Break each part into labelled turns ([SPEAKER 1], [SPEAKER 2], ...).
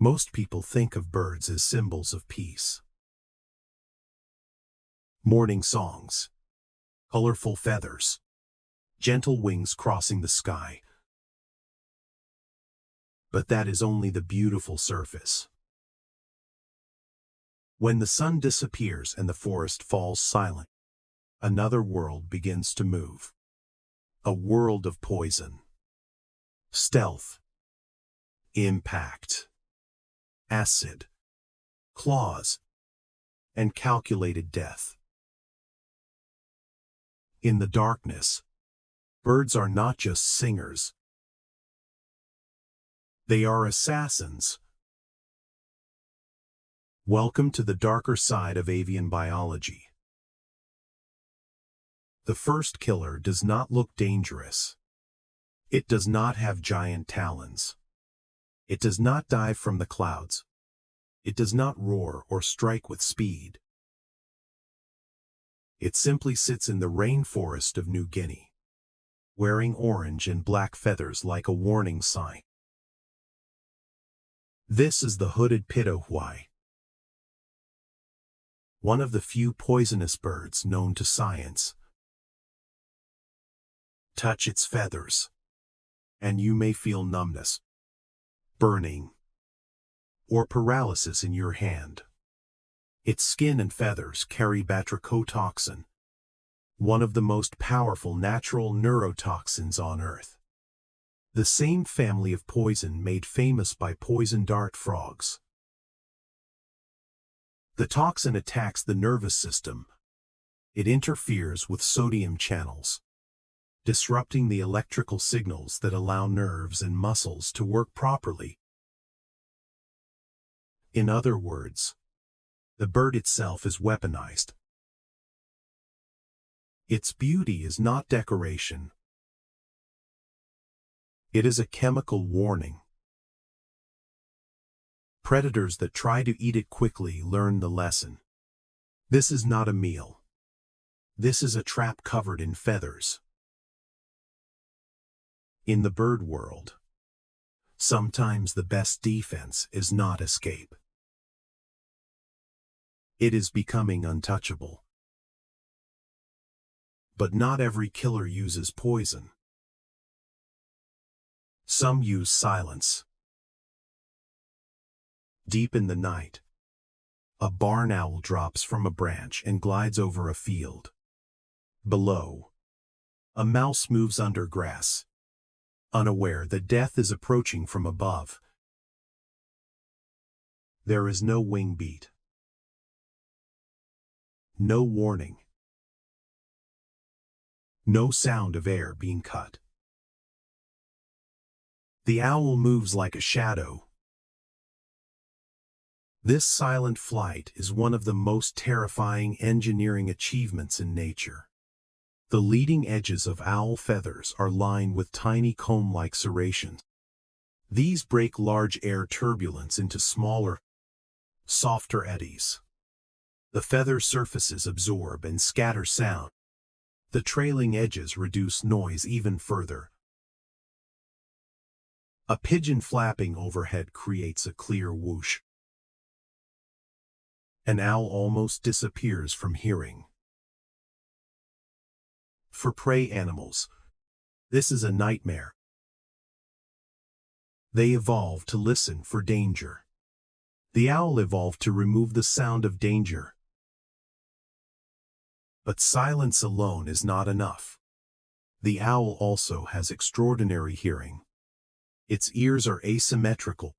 [SPEAKER 1] Most people think of birds as symbols of peace. Morning songs, colorful feathers, gentle wings crossing the sky. But that is only the beautiful surface. When the sun disappears and the forest falls silent, another world begins to move. A world of poison, stealth, impact, acid, claws, and calculated death. In the darkness, birds are not just singers. They are assassins. Welcome to the darker side of avian biology. The first killer does not look dangerous. It does not have giant talons. It does not dive from the clouds. It does not roar or strike with speed. It simply sits in the rainforest of New Guinea, wearing orange and black feathers like a warning sign. This is the Hooded Pitohui, one of the few poisonous birds known to science. Touch its feathers, and you may feel numbness, burning, or paralysis in your hand. Its skin and feathers carry batrachotoxin, one of the most powerful natural neurotoxins on Earth. The same family of poison made famous by poison dart frogs. The toxin attacks the nervous system. It interferes with sodium channels, disrupting the electrical signals that allow nerves and muscles to work properly. In other words, the bird itself is weaponized. Its beauty is not decoration. It is a chemical warning. Predators that try to eat it quickly learn the lesson. This is not a meal. This is a trap covered in feathers. In the bird world, sometimes the best defense is not escape. It is becoming untouchable. But not every killer uses poison. Some use silence. Deep in the night, a barn owl drops from a branch and glides over a field. Below, a mouse moves under grass, unaware that death is approaching from above. There is no wing beat. No warning. No sound of air being cut. The owl moves like a shadow. This silent flight is one of the most terrifying engineering achievements in nature. The leading edges of owl feathers are lined with tiny comb-like serrations. These break large air turbulence into smaller, softer eddies. The feather surfaces absorb and scatter sound. The trailing edges reduce noise even further. A pigeon flapping overhead creates a clear whoosh. An owl almost disappears from hearing. For prey animals, this is a nightmare. They evolved to listen for danger. The owl evolved to remove the sound of danger. But silence alone is not enough. The owl also has extraordinary hearing. Its ears are asymmetrical,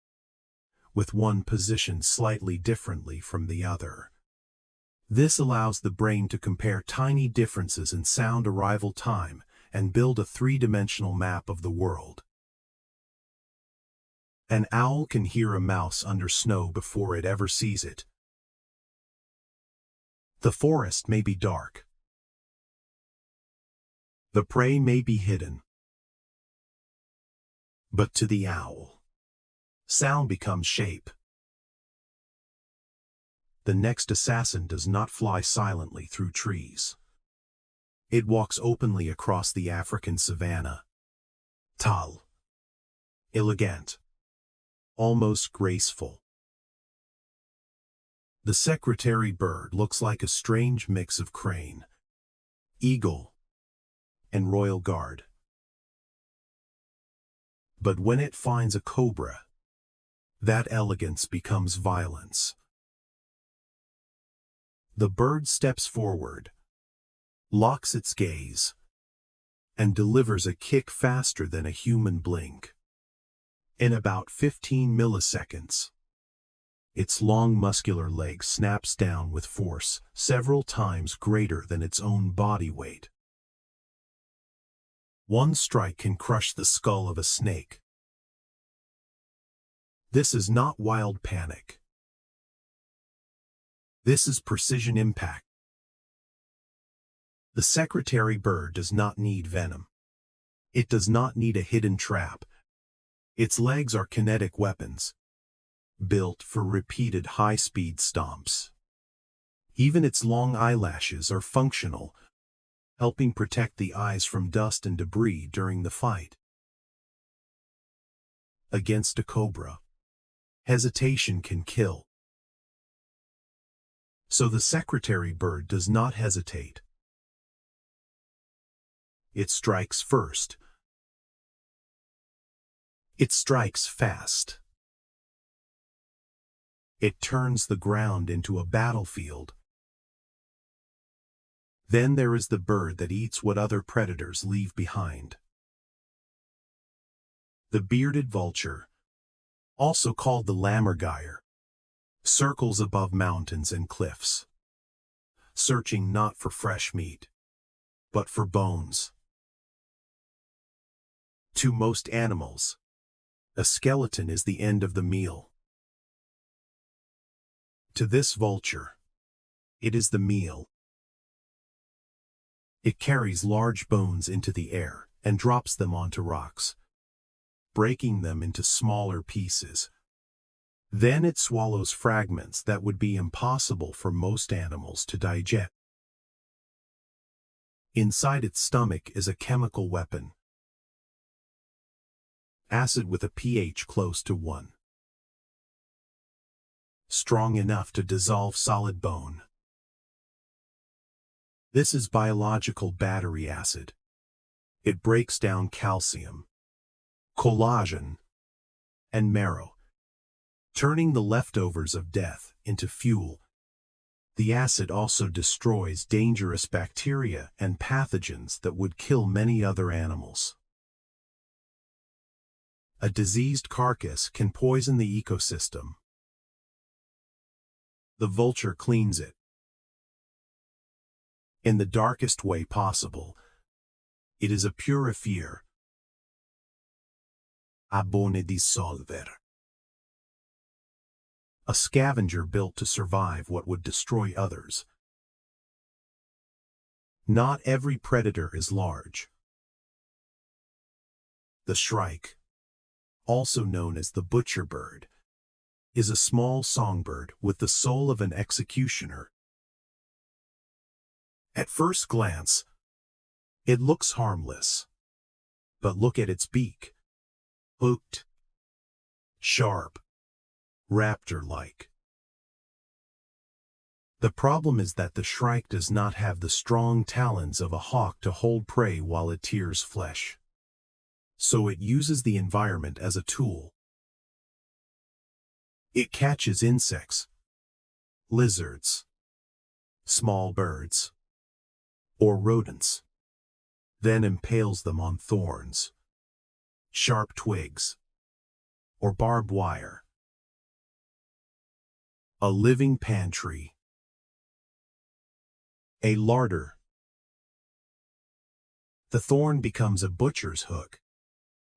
[SPEAKER 1] with one positioned slightly differently from the other. This allows the brain to compare tiny differences in sound arrival time and build a three-dimensional map of the world. An owl can hear a mouse under snow before it ever sees it. The forest may be dark. The prey may be hidden. But to the owl, sound becomes shape. The next assassin does not fly silently through trees. It walks openly across the African savanna. Tall, elegant, almost graceful. The secretary bird looks like a strange mix of crane, eagle, and royal guard. But when it finds a cobra, that elegance becomes violence. The bird steps forward, locks its gaze, and delivers a kick faster than a human blink. In about 15 milliseconds, its long muscular leg snaps down with force several times greater than its own body weight. One strike can crush the skull of a snake. This is not wild panic. This is precision impact. The secretary bird does not need venom. It does not need a hidden trap. Its legs are kinetic weapons, built for repeated high-speed stomps. Even its long eyelashes are functional, helping protect the eyes from dust and debris during the fight. Against a cobra, hesitation can kill. So the secretary bird does not hesitate. It strikes first. It strikes fast. It turns the ground into a battlefield. Then there is the bird that eats what other predators leave behind. The bearded vulture, also called the lammergeier, circles above mountains and cliffs, searching not for fresh meat, but for bones. To most animals, a skeleton is the end of the meal. To this vulture, it is the meal. It carries large bones into the air and drops them onto rocks, breaking them into smaller pieces. Then it swallows fragments that would be impossible for most animals to digest. Inside its stomach is a chemical weapon. Acid with a pH close to 1. Strong enough to dissolve solid bone. This is biological battery acid. It breaks down calcium, collagen, and marrow, turning the leftovers of death into fuel. The acid also destroys dangerous bacteria and pathogens that would kill many other animals. A diseased carcass can poison the ecosystem. The vulture cleans it. In the darkest way possible, it is a purifier. Abone dissolver. A scavenger built to survive what would destroy others. Not every predator is large. The shrike, also known as the butcher bird, is a small songbird with the soul of an executioner. At first glance, it looks harmless. But look at its beak. Hooked, sharp, raptor-like. The problem is that the shrike does not have the strong talons of a hawk to hold prey while it tears flesh. So it uses the environment as a tool. It catches insects, lizards, small birds, or rodents, then impales them on thorns, sharp twigs, or barbed wire. A living pantry. A larder. The thorn becomes a butcher's hook.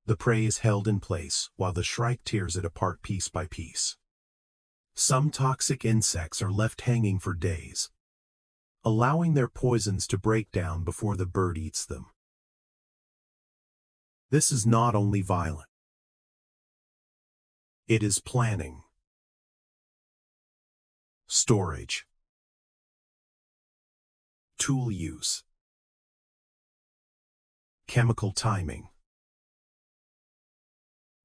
[SPEAKER 1] The prey is held in place while the shrike tears it apart piece by piece. Some toxic insects are left hanging for days, allowing their poisons to break down before the bird eats them. This is not only violent. It is planning. Storage. Tool use. Chemical timing.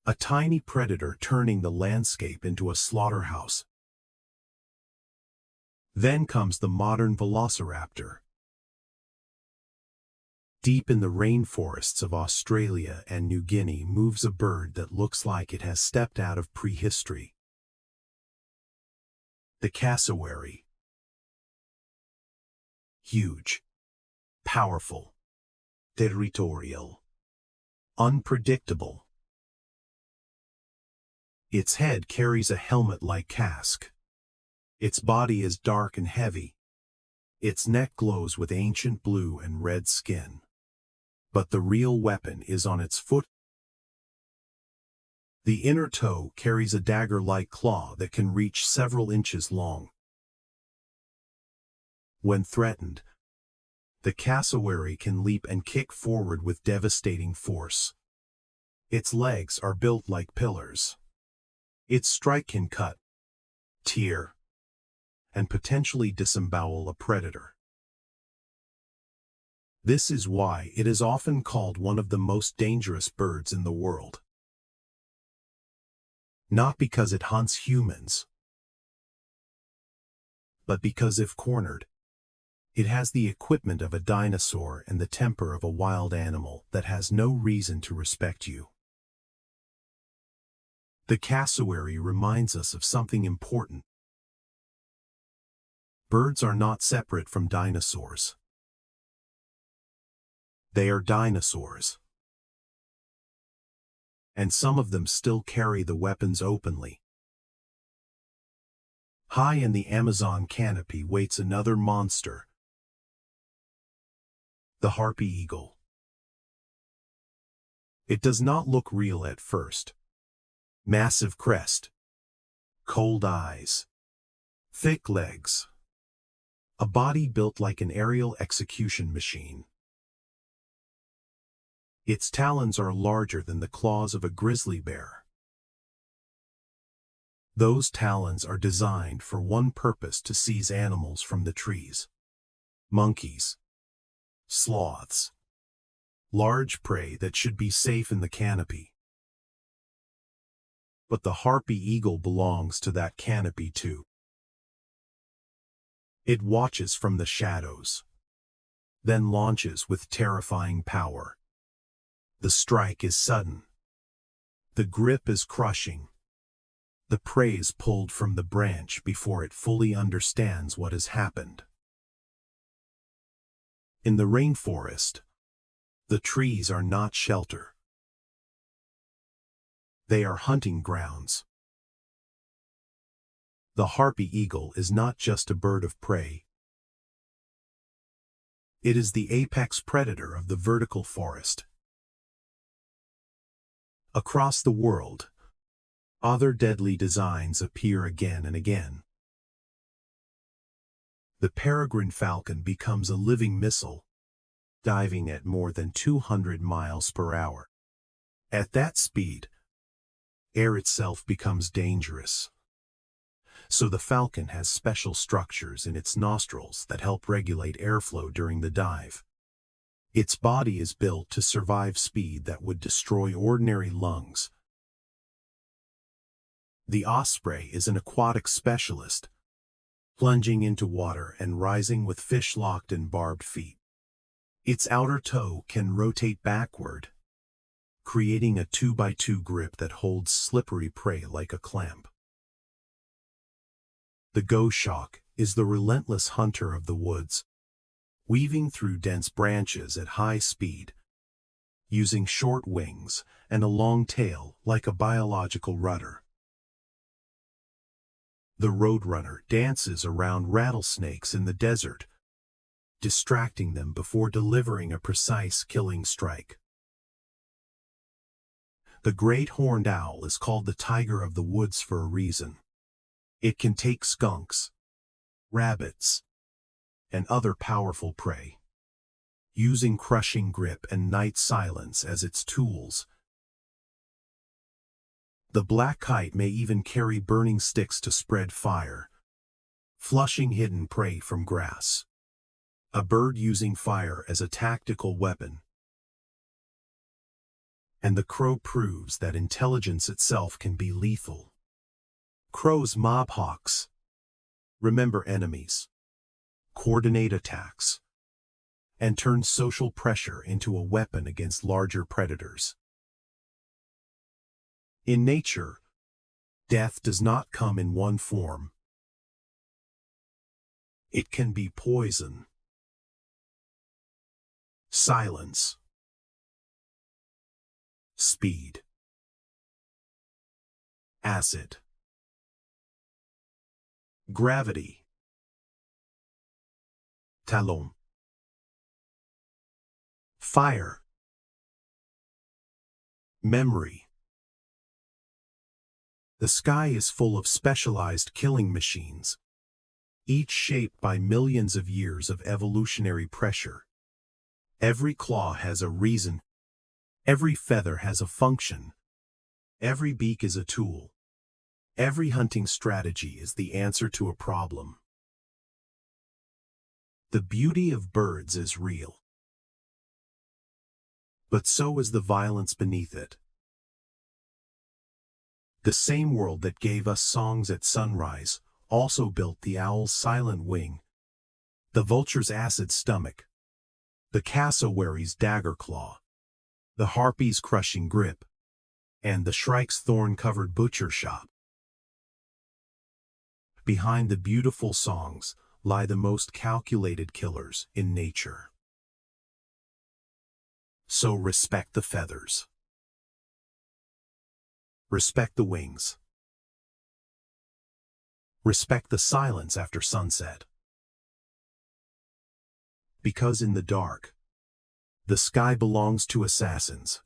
[SPEAKER 1] A tiny predator turning the landscape into a slaughterhouse. Then comes the modern velociraptor. Deep in the rainforests of Australia and New Guinea moves a bird that looks like it has stepped out of prehistory. The cassowary. Huge, powerful, territorial, unpredictable. Its head carries a helmet-like casque. Its body is dark and heavy. Its neck glows with ancient blue and red skin. But the real weapon is on its foot. The inner toe carries a dagger-like claw that can reach several inches long. When threatened, the cassowary can leap and kick forward with devastating force. Its legs are built like pillars. Its strike can cut, tear, and potentially disembowel a predator. This is why it is often called one of the most dangerous birds in the world. Not because it hunts humans, but because if cornered, it has the equipment of a dinosaur and the temper of a wild animal that has no reason to respect you. The cassowary reminds us of something important. Birds are not separate from dinosaurs. They are dinosaurs. And some of them still carry the weapons openly. High in the Amazon canopy waits another monster. The Harpy Eagle. It does not look real at first. Massive crest. Cold eyes. Thick legs. A body built like an aerial execution machine. Its talons are larger than the claws of a grizzly bear. Those talons are designed for one purpose: to seize animals from the trees. Monkeys. Sloths. Large prey that should be safe in the canopy. But the Harpy Eagle belongs to that canopy too. It watches from the shadows, then launches with terrifying power. The strike is sudden. The grip is crushing. The prey is pulled from the branch before it fully understands what has happened. In the rainforest, the trees are not shelter. They are hunting grounds. The Harpy Eagle is not just a bird of prey. It is the apex predator of the vertical forest. Across the world, other deadly designs appear again and again. The peregrine falcon becomes a living missile, diving at more than 200 miles per hour. At that speed, air itself becomes dangerous. So the falcon has special structures in its nostrils that help regulate airflow during the dive. Its body is built to survive speed that would destroy ordinary lungs. The osprey is an aquatic specialist, plunging into water and rising with fish locked in barbed feet. Its outer toe can rotate backward, creating a 2x2 grip that holds slippery prey like a clamp. The goshawk is the relentless hunter of the woods, weaving through dense branches at high speed, using short wings and a long tail like a biological rudder. The roadrunner dances around rattlesnakes in the desert, distracting them before delivering a precise killing strike. The great horned owl is called the tiger of the woods for a reason. It can take skunks, rabbits, and other powerful prey, using crushing grip and night silence as its tools. The black kite may even carry burning sticks to spread fire, flushing hidden prey from grass. A bird using fire as a tactical weapon. And the crow proves that intelligence itself can be lethal. Crows mob hawks. Remember enemies, coordinate attacks, and turn social pressure into a weapon against larger predators. In nature, death does not come in one form. It can be poison, silence, speed, acid, gravity, talon, fire, memory. The sky is full of specialized killing machines, each shaped by millions of years of evolutionary pressure. Every claw has a reason. Every feather has a function. Every beak is a tool. Every hunting strategy is the answer to a problem. The beauty of birds is real, but so is the violence beneath it. The same world that gave us songs at sunrise also built the owl's silent wing, the vulture's acid stomach, the cassowary's dagger claw, the harpy's crushing grip, and the shrike's thorn-covered butcher shop. Behind the beautiful songs lie the most calculated killers in nature. So respect the feathers. Respect the wings. Respect the silence after sunset. Because in the dark, the sky belongs to assassins.